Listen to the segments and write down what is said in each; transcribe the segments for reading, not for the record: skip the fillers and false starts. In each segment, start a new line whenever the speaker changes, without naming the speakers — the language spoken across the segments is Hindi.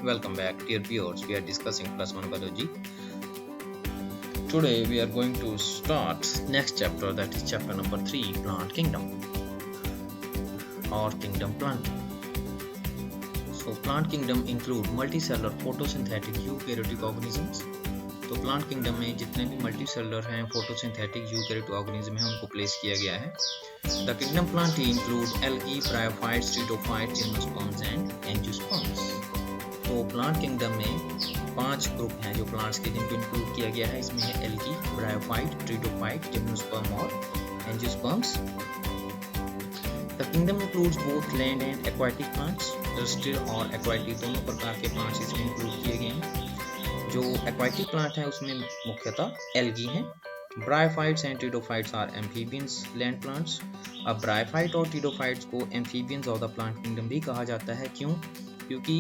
Welcome back, dear viewers. We are discussing plus one biology. Today we are going to start next chapter, that is chapter number 3, plant kingdom or kingdom planting. So plant kingdom include multicellular photosynthetic eukaryotic organisms. तो प्लांट किंगडम में जितने भी मल्टीसेलुलर हैं फोटोसिंथेटिक यूकैरियोटिक ऑर्गेनिज्म हैं उनको प्लेस किया गया है. The kingdom Plantae include algae, bryophytes, pteridophytes, gymnosperms and angiosperms. तो प्लांट किंगडम में 5 ग्रुप हैं जो प्लांट्स के जिनको इंक्लूड किया गया है. इसमें है एल्गी, ब्रायोफाइट, ट्रिडोफाइट, जिम्नोस्पर्म और angiosperms. The kingdom includes both land and aquatic plants. Terrestrial और एक्वाटिक दोनों प्रकार के प्लांट्स इसमें इंक्लूड किए गए हैं. जो एक्वाटिक प्लांट है उसमें मुख्यतः एल्गी हैं. Bryophytes and pteridophytes are amphibians land plants. अब ब्रायोफाइट और ट्रिडोफाइट्स को amphibians of the plant kingdom भी कहा जाता है. क्यों? क्योंकि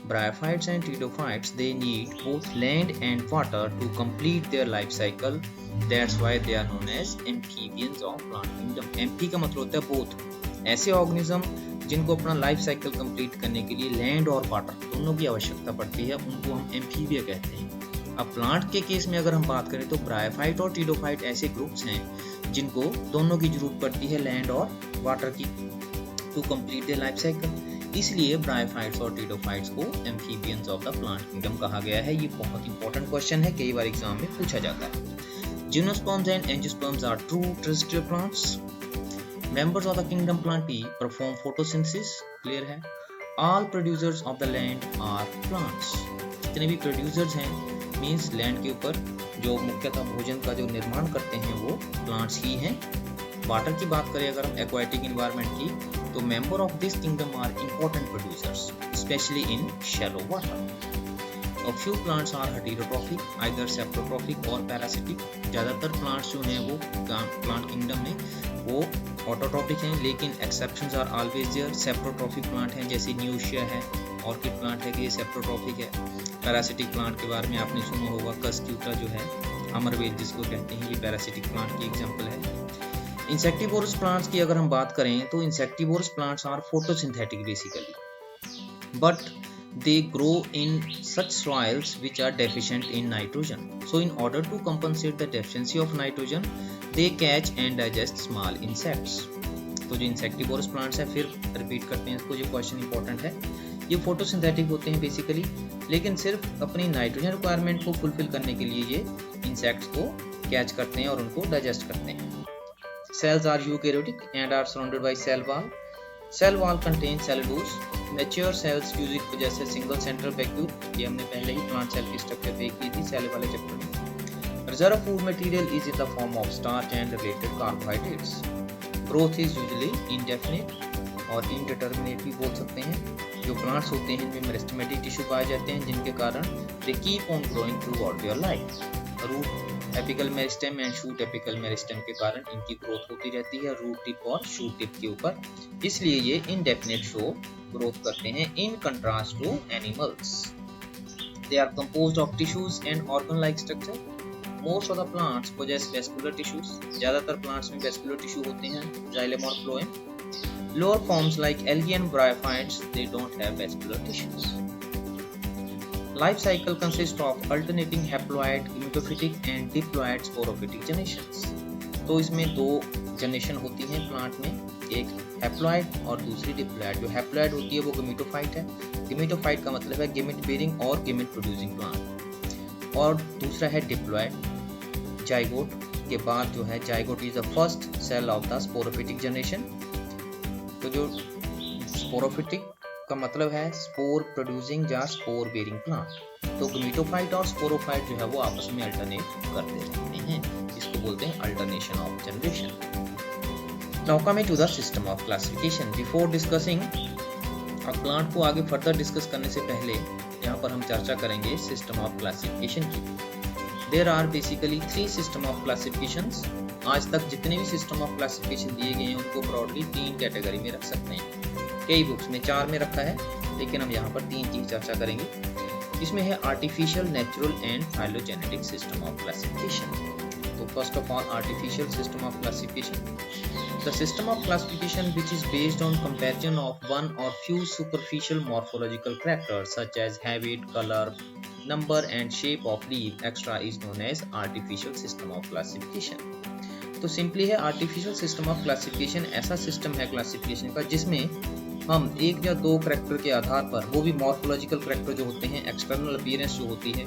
bryophytes and pteridophytes they need both land and water to complete their life cycle. That's why they are known as amphibians of plant kingdom. Amphi का मतलब होता है बोथ, ऐसे ऑर्गेनिज्म जिनको अपना लाइफ साइकिल कंप्लीट करने के लिए लैंड और वाटर दोनों की आवश्यकता पड़ती है, उनको हम एम्फीबिया कहते हैं. अब प्लांट के केस में अगर हम बात करें तो ब्रायोफाइट और ट्रिडोफाइट ऐसे ग्रुप्स हैं जिनको दोनों की जरूरत पड़ती है, लैंड और वाटर की, to complete their life cycle. इसलिए ब्रायोफाइट्स और ट्रिडोफाइट्स को amphibians of the plant kingdom कहा गया है. ये बहुत इंपॉर्टेंट क्वेश्चन है, कई बार एग्जाम में पूछा जाता है. Gymnosperms and angiosperms are true terrestrial plants. Members of the kingdom plantae perform photosynthesis. Clear है. All producers of the land are plants. जितने भी producers हैं means land के ऊपर जो मुख्यतः भोजन का जो निर्माण करते हैं वो plants ही हैं. वाटर की बात करें अगर हम aquatic environment की, तो member of this kingdom are important producers, especially in shallow water. A few plants are heterotrophic, either saprotrophic or parasitic. ज़्यादातर plants जो हैं वो plant kingdom में वो ऑटोट्रॉपिक हैं, लेकिन exceptions are always there. Saprotrophic plant हैं जैसे न्यूशिया है, ऑर्किड प्लांट है कि ये सेप्रोट्रॉपिक है. पैरासिटिक प्लांट के बारे में आपने सुना होगा, कस्क्यूटा जो है, अमरवेल जिसको कहते हैं, ये पैरासिटिक प्लांट की एग्जांपल है. इंसेक्टिवोरस प्लांट्स की अगर हम बात करें तो insectivorous plants are photosynthetic basically, but they grow in such soils which are deficient in nitrogen. So in order to compensate the deficiency of nitrogen, they catch and digest small insects. तो जो इंसेक्टिवोरस प्लांट्स है, फिर रिपीट करते हैं इसको, जो क्वेश्चन इंपॉर्टेंट है, ये फोटोसिंथेटिक होते हैं बेसिकली, लेकिन सिर्फ अपनी नाइट्रोजन रिक्वायरमेंट को फुलफिल करने के लिए ये इंसेक्ट्स को कैच करते हैं और उनको डाइजेस्ट करते हैं. Cells are eukaryotic and are surrounded by cell wall. Cell wall contains cellulose. Mature cells usually possess a single central vacuole. ये हमने पहले ही प्लांट सेल की स्ट्रक्चर देख ली थी सेल वाले चैप्टर में. Reserve food material is in the form of starch and related carbohydrates. Growth is usually indefinite और indeterminate भी बोल सकते हैं. जो प्लांट्स होते हैं इनमें मेरिस्टेमेटिक टिश्यू पाए जाते हैं जिनके कारण they keep on growing throughout their life. Root apical meristem and shoot apical meristem के कारण इनकी ग्रोथ होती रहती है रूट टिप और शूट टिप के ऊपर, इसलिए ये इनडेफिनेट शो ग्रोथ करते हैं. In contrast to animals, they are composed of tissues and organ like structure. Most of the plants possess vascular tissues. ज्यादातर प्लांट्स में वेस्कुलर टिश्यू होते हैं, जाइलम और phloem. Lower forms like algae and bryophytes they don't have vascular tissues. Life cycle consists of alternating haploid, gametophytic and diploid sporophytic generations. तो इसमें 2 जनरेशन होती हैं प्लांट में, एक हैप्लॉइड और दूसरी डिप्लॉइड. जो हैप्लॉइड होती है वो गेमेटोफाइट है. गेमेटोफाइट का मतलब है गेमेट बेयरिंग और गेमेट प्रोड्यूसिंग प्लांट. और दूसरा है डिप्लॉइड. जाइगोट के बाद जो है, zygote is the first cell of the sporophytic generation. तो जो स्पोरोफिटिक का मतलब है स्पोर प्रोड्यूसिंग या स्पोर बेयरिंग प्लांट. तो गेमेटोफाइट और स्पोरोफाइट जो है वो आपस में अल्टरनेट करते रहते हैं, इसको बोलते हैं alternation of generation. Now coming to the system of classification. Before discussing अब प्लांट को आगे फर्दर डिस्कस करने से पहले यहाँ पर हम चर्चा करेंगे सिस्टम ऑफ क्लासिफिकेशन की. There are basically 3 system of classifications. आज तक जितने भी सिस्टम ऑफ क्लासिफिकेशन दिए गए हैं उनको ब्रॉडली 3 कैटेगरी में रख सकते हैं. कई बुक्स में 4 में रखा है, लेकिन हम यहाँ पर 3 की चर्चा करेंगे. इसमें है artificial, natural and phylogenetic system of classification. तो First of all, artificial system of classification. The system of classification which is based on comparison of one or few superficial morphological characters such as habit, color, number and shape of leaf extra is known as artificial system of classification. तो सिंपली है आर्टिफिशियल सिस्टम ऑफ क्लासिफिकेशन ऐसा सिस्टम है क्लासिफिकेशन का जिसमें हम एक या दो करैक्टर के आधार पर, वो भी मॉर्फोलॉजिकल करैक्टर जो होते हैं, एक्सटर्नल अपीयरेंस जो होती है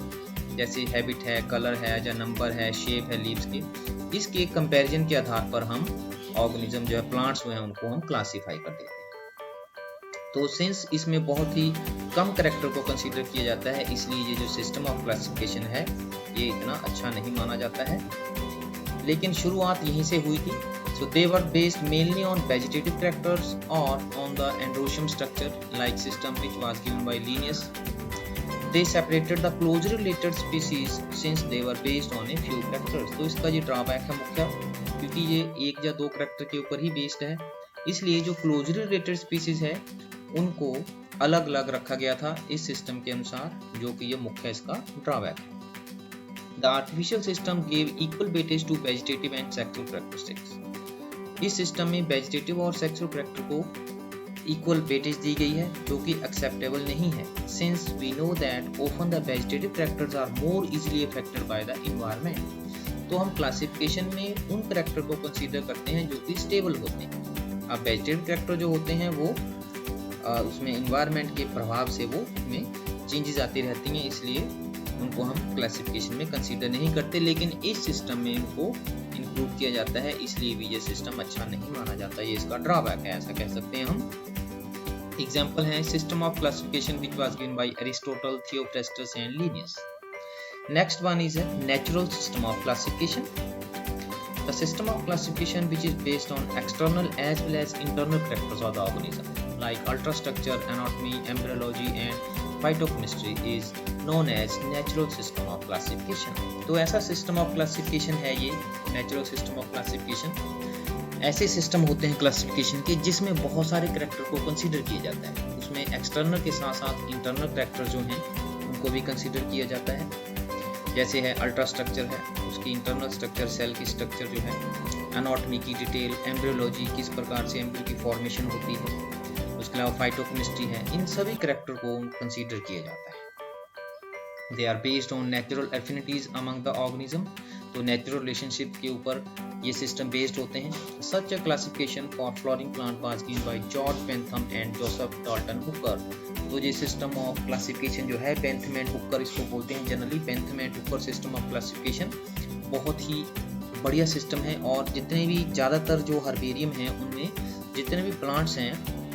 जैसे हैबिट है, कलर है या नंबर है, शेप है लीव्स की, इसके कंपैरिजन के आधार पर हम ऑर्गेनिज्म जो है, प्लांट्स हुए हैं, उनको हम क्लासीफाई कर देते हैं। तो सिंस इसमें बहुत ही कम करैक्टर को कंसीडर किया जाता है, इसलिए ये जो सिस्टम ऑफ क्लासिफिकेशन है ये इतना अच्छा नहीं माना जाता है। लेकिन शुरुआत यहीं से हुई थी। So they were based mainly on vegetative characters or on the androecium structure like system which was given by Linnaeus. They separated the closely related species since they were based on a few characters. तो इसका ये ड्रॉबैक है मुख्य, क्योंकि ये एक या दो करैक्टर के ऊपर ही बेस्ड है, इसलिए जो क्लोजली रिलेटेड स्पीसीज है उनको अलग अलग रखा गया था इस सिस्टम के अनुसार, जो कि ये मुख्य इसका ड्रॉबैक है। The artificial system gave equal weightage to vegetative and sexual characteristics. इस सिस्टम में वेजिटेटिव और सेक्सुअल करैक्टर को इक्वल वेटेज दी गई है, जो कि एक्सेप्टेबल नहीं है, since we know that often the vegetative characters are more easily affected by the environment. तो हम क्लासिफिकेशन में उन करैक्टर को कंसीडर करते हैं जो कि स्टेबल होते हैं। अब वेजिटेटिव करैक्टर जो होते हैं वो उसमें एनवायरनमेंट के प्रभाव से वो उसमें चेंजेस आती रहती हैं, इसलिए उनको हम क्लासिफिकेशन में कंसीडर नहीं करते, लेकिन इस सिस्टम में इनको इंक्लूड किया जाता है, इसलिए भी ये सिस्टम अच्छा नहीं माना जाता। ये इसका ड्रॉबैक है, ऐसा कह सकते हैं हम। एग्जांपल है system of classification which was given by Aristotle, Theophrastus and Linnaeus. Next one is natural system of classification. The system of classification which is based on external as well as internal characters of the organism like ultrastructure, anatomy, embryology and phytochemistry is known as natural system of classification। तो ऐसा सिस्टम ऑफ क्लासिफिकेशन है ये नेचुरल सिस्टम ऑफ क्लासिफिकेशन। ऐसे सिस्टम होते हैं क्लासिफिकेशन के जिसमें बहुत सारे करैक्टर को कंसीडर किया जाता है, उसमें एक्सटर्नल के साथ साथ इंटरनल करैक्टर जो हैं उनको भी कंसीडर किया जाता है। जैसे है अल्ट्रा स्ट्रक्चर है, उसकी इंटरनल स्ट्रक्चर, सेल की स्ट्रक्चर जो है, एनाटॉमी की डिटेल, एम्ब्रियोलॉजी किस प्रकार से एम्ब्रियो की फॉर्मेशन होती है, उसके अलावा फाइटोकेमिस्ट्री है, इन सभी करैक्टर को कंसीडर किया जाता है। They are based on natural affinities among the organism। तो नेचुरल रिलेशनशिप के ऊपर ये सिस्टम बेस्ड होते हैं। Such a classification for flowering plant was given by George Bentham and Joseph Dalton Hooker। तो ये सिस्टम ऑफ क्लासिफिकेशन जो है, बेंथम एंड हुकर इसको बोलते हैं generally, Bentham and Hooker system of classification बहुत ही बढ़िया सिस्टम है, और जितने भी ज़्यादातर जो हर्बेरियम हैं उनमें जितने भी प्लांट्स हैं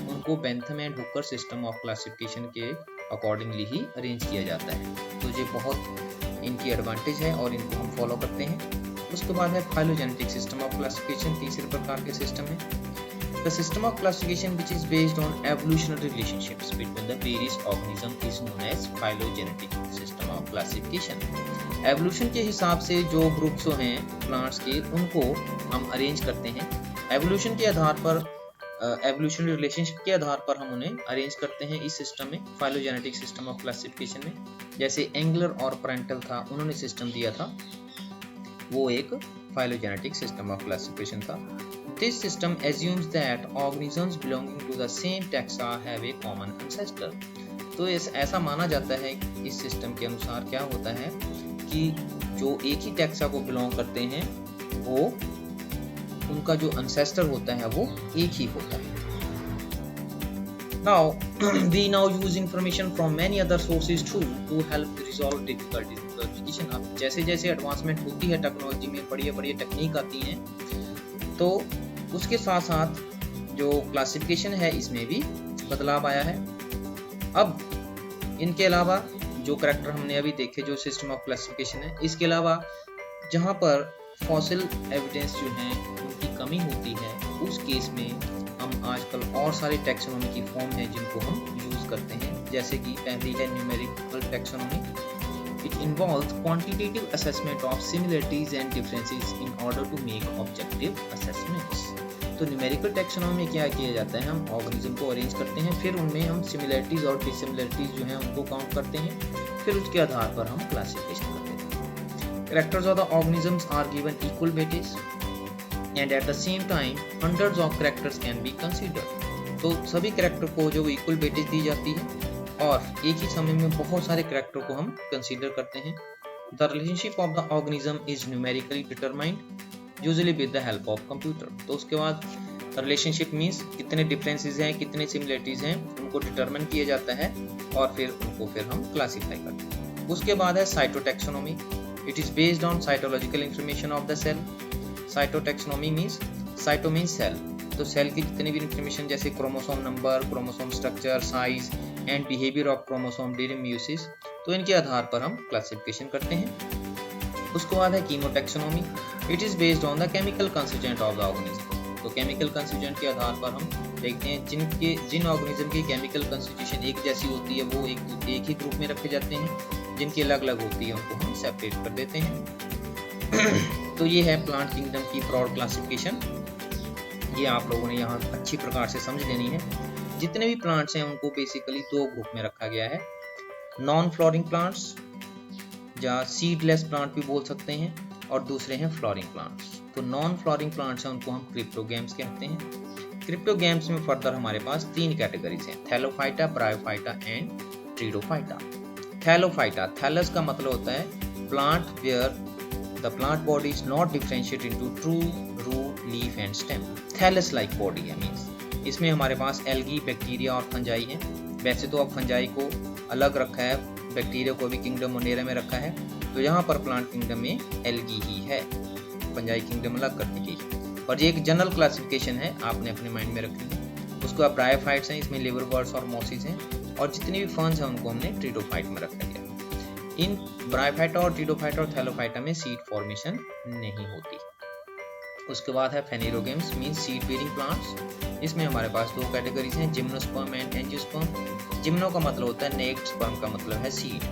उनको Bentham and Hooker system of classification के अकॉर्डिंगली ही अरेंज किया जाता है। तो ये बहुत इनकी एडवांटेज है और इनको हम फॉलो करते हैं। उसके बाद है फाइलोजेनेटिक सिस्टम ऑफ क्लासिफिकेशन, तीसरे प्रकार के सिस्टम है। The system of classification which is based on evolutionary relationships between the various organism is known as phylogenetic system of classification. Evolution के हिसाब से जो ग्रुप्स हैं प्लांट्स के, उनको हम अरेंज करते हैं। एवोल्यूशन के आधार पर, एवोल्यूशनरी रिलेशनशिप के आधार पर हम उन्हें अरेंज करते हैं इस सिस्टम में, फाइलोजेनेटिक सिस्टम ऑफ क्लासिफिकेशन में। जैसे एंगलर और पेरेंटल था, उन्होंने सिस्टम दिया था, वो एक फाइलोजेनेटिक सिस्टम ऑफ क्लासिफिकेशन था। This system assumes that organisms belonging to the same taxa have a common ancestor। तो ऐसा माना जाता है कि इस सिस्टम के अनुसार क्या होता है कि जो एक ही टैक्सा को बिलोंग करते हैं वो उनका जो एंसेस्टर होता है वो एक ही होता है। Now we now use information from many other sources too to help resolve difficulties। अब जैसे जैसे एडवांसमेंट होती है टेक्नोलॉजी में, बढ़िया बढ़िया टेक्निक आती हैं, तो उसके साथ साथ जो क्लासिफिकेशन है इसमें भी बदलाव आया है। अब इनके अलावा जो करैक्टर हमने अभी देखे, जो सिस्टम ऑफ क्लासिफिकेशन है, इसके अलावा जहाँ पर फॉसिल एविडेंस जो हैं उनकी कमी होती है, उस केस में हम आजकल और सारे टैक्सोनॉमी की फॉर्म है जिनको हम यूज करते हैं। जैसे कि पहली है numerical taxonomy. It involves quantitative assessment of similarities and differences in order to make objective assessments। तो न्यूमेरिकल टैक्सोनॉमी में क्या किया जाता है, हम ऑर्गेनिज्म को अरेंज करते हैं, फिर उनमें हम सिमिलरिटीज और डिसिमिलरिटीज जो हैं उनको काउंट करते हैं, फिर उसके आधार पर हम क्लासिफिकेशन करते हैं। Characters of the organisms are given equal weightage and at the same time hundreds of characters can be considered. तो सभी कैरेक्टर को जो इक्वल वेटेज दी जाती है और एक ही समय में बहुत सारे कैरेक्टर को हम कंसीडर करते हैं. The relationship of the organism is numerically determined usually with the help of computer. तो उसके बाद रिलेशनशिप मीन्स कितने डिफरेंसेस हैं, कितने सिमिलरिटीज हैं, उनको डिटरमिन किया जाता है और फिर उनको हम क्लासिफाई करते हैं. उसके बाद है cytotaxonomy. It is based on cytological information of the cell. Cytotaxonomy means cyto means cell, तो सेल की जितनी भी इंफॉर्मेशन जैसे chromosome number, chromosome structure, size and behaviour of chromosome during meiosis, तो इनके आधार पर हम क्लासिफिकेशन करते हैं. उसके बाद है कीमोटैक्सोनॉमी. It is based on the chemical constituent of the organism. तो केमिकल कंस्टिट्यूएंट के आधार पर हम देखते हैं जिन ऑर्गेनिज्म की केमिकल कंस्टिट्यूशन एक जैसी होती है वो एक ही ग्रुप में रखे जाते हैं, जिनकी अलग अलग होती है उनको हम सेपरेट कर देते हैं. तो ये है प्लांट किंगडम की ब्रॉड क्लासिफिकेशन. ये आप लोगों ने यहाँ अच्छी प्रकार से समझ लेनी है. जितने भी प्लांट्स हैं उनको बेसिकली दो ग्रुप में रखा गया है. नॉन फ्लोरिंग प्लांट्स या सीडलेस प्लांट भी बोल सकते हैं, और दूसरे हैं फ्लोरिंग प्लांट्स. तो नॉन फ्लोरिंग प्लांट्स हैं उनको हम क्रिप्टोगैम्स कहते हैं. क्रिप्टोगैम्स में फर्दर हमारे पास तीन कैटेगरीज हैं, thallophyta, bryophyta and pteridophyta. Thallophyta, thallus का मतलब होता है plant where the plant body is not differentiated into true, root, leaf and stem. Thallus like body है मींस इसमें हमारे पास एल्गी, बैक्टीरिया और फंजाई है. वैसे तो अब फंजाई को अलग रखा है, बैक्टीरिया को भी किंगडम मोनेरा में रखा है, तो यहाँ पर प्लांट किंगडम में एल्गी ही है, फंजाई किंगडम अलग करने की. और ये एक जनरल क्लासिफिकेशन है, आपने अपने माइंड में रखनी है. उसके बाद ब्रायोफाइट्स हैं, इसमें लिवरवर्ट्स और मॉसिस हैं, और जितने भी फर्न्स हैं उनको हमने ट्रीडोफाइट में रखा गया. इन ब्रायोफाइटा और ट्रीडोफाइटा और थैलोफाइटा में सीड फॉर्मेशन नहीं होती. उसके बाद है फेनेरोगेम्स मींस सीड बेयरिंग प्लांट्स. इसमें हमारे पास दो कैटेगरीज हैं, जिम्नोस्पर्म एंड एंजियोस्पर्म. जिम्नो का मतलब होता है नेक्ड, स्पर्म का मतलब है सीड.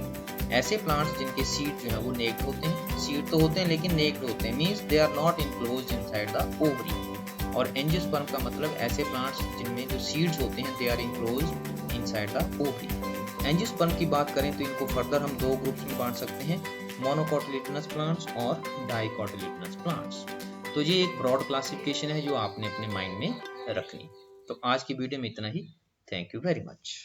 ऐसे प्लांट्स जिनके सीड जो है वो नेक्ड होते हैं, सीड तो होते हैं लेकिन नेक्ड होते हैं, means they are not enclosed inside the ovary. और एंजियोस्पर्म का मतलब ऐसे प्लांट्स जिनमें जो सीड्स होते हैं they are enclosed inside the ovary. Angiosperm की बात करें तो इनको फर्दर हम दो ग्रुप्स में बांट सकते हैं, मोनोकोटिलेडोनस प्लांट्स और डाइकोटिलेडोनस प्लांट्स. तो ये एक ब्रॉड क्लासिफिकेशन है जो आपने अपने माइंड में रखनी. तो आज की वीडियो में इतना ही. Thank you very much.